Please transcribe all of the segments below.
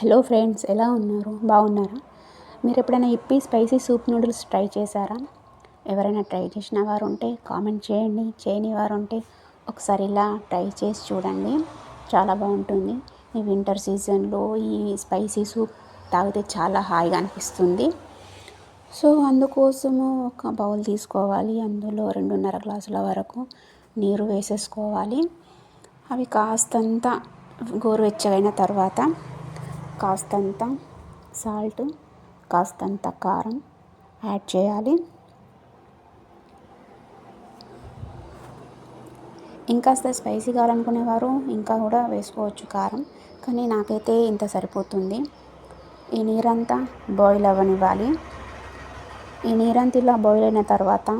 Hello friends, ఎలా ఉన్నారు? బాగున్నారా? మీరు ఎప్పుడైనా ఇప్పీ స్పైసీ సూప్ నూడిల్స్ ట్రై చేశారా? ఎవరైనా ట్రై చేసిన వారు ఉంటే కామెంట్ చేయండి. చేయని వారు ఉంటే ఒకసారి ఇలా ట్రై చేసి చూడండి. చాలా బాగుంటుంది. ఈ వింటర్ సీజన్లో ఈ స్పైసీ సూప్ తాగితే చాలా హాయిగా అనిపిస్తుంది. సో అందుకోసము ఒక బౌల్ తీసుకోవాలి. అందులో 2.5 గ్లాసుల వరకు నీరు వేసేసుకోవాలి. అవి కాస్తంత గోరువెచ్చగైన తర్వాత కాస్తంత సాల్ట్, కాస్తంత కారం యాడ్ చేయాలి. ఇంకాస్త స్పైసీ కావాలనుకునేవారు ఇంకా కూడా వేసుకోవచ్చు కారం, కానీ నాకైతే ఇంత సరిపోతుంది. ఈ నీరంతా బాయిల్ అవ్వనివ్వాలి. ఈ నీరంతా ఇలా బాయిల్ అయిన తర్వాత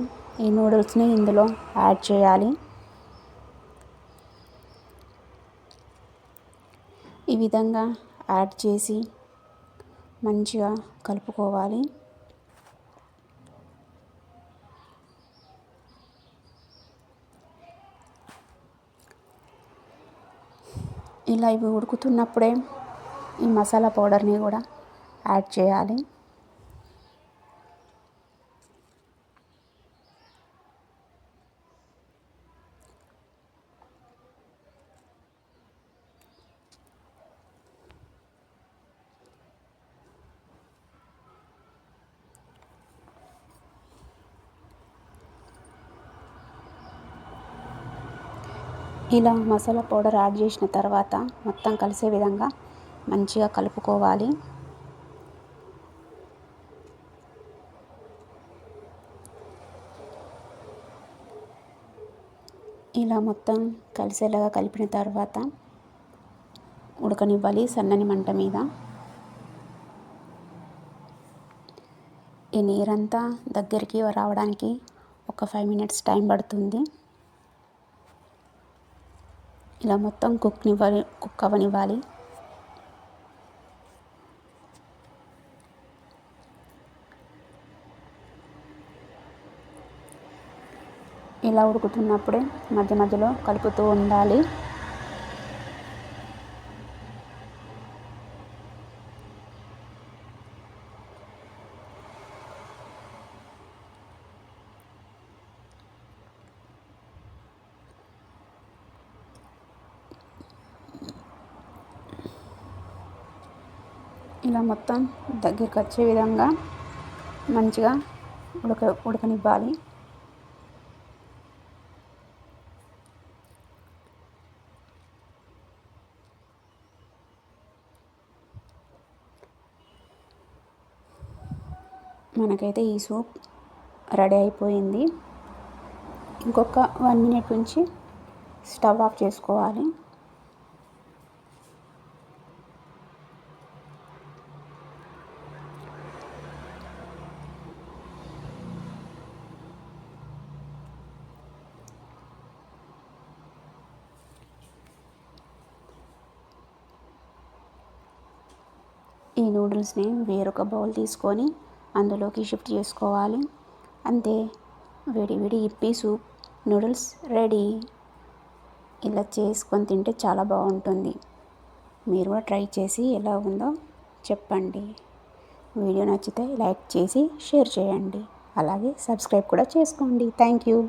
ఈ నూడిల్స్ని ఇందులో యాడ్ చేయాలి. ఈ విధంగా యాడ్ చేసి మంచిగా కలుపుకోవాలి. ఇలా ఇవి ఉడుకుతున్నప్పుడే ఈ మసాలా పౌడర్ని కూడా యాడ్ చేయాలి. ఇలా మసాలా పౌడర్ యాడ్ చేసిన తర్వాత మొత్తం కలిసే విధంగా మంచిగా కలుపుకోవాలి. ఇలా మొత్తం కలిసేలాగా కలిపిన తర్వాత ఉడకనివ్వాలి సన్నని మంట మీద. ఈ నీరంతా దగ్గరికి రావడానికి ఒక 5 మినిట్స్ టైం పడుతుంది. ఇలా మొత్తం కుక్ అవ్వనివ్వాలి. ఇలా ఉడుకుతున్నప్పుడే మధ్య మధ్యలో కలుపుతూ ఉండాలి. ఇలా మొత్తం దగ్గరికి వచ్చే విధంగా మంచిగా ఉడకనివ్వాలి. మనకైతే ఈ సూప్ రెడీ అయిపోయింది. ఇంకొక 1 మినిట్ ఉంచి స్టవ్ ఆఫ్ చేసుకోవాలి. ఈ నూడిల్స్ని వేరొక బౌల్ తీసుకొని అందులోకి షిఫ్ట్ చేసుకోవాలి. అంతే, వేడి వేడి ఇప్పీ సూప్ నూడిల్స్ రెడీ. ఇలా చేసుకొని తింటే చాలా బాగుంటుంది. మీరు కూడా ట్రై చేసి ఎలా ఉందో చెప్పండి. వీడియో నచ్చితే లైక్ చేసి షేర్ చేయండి. అలాగే సబ్స్క్రైబ్ కూడా చేసుకోండి. Thank you.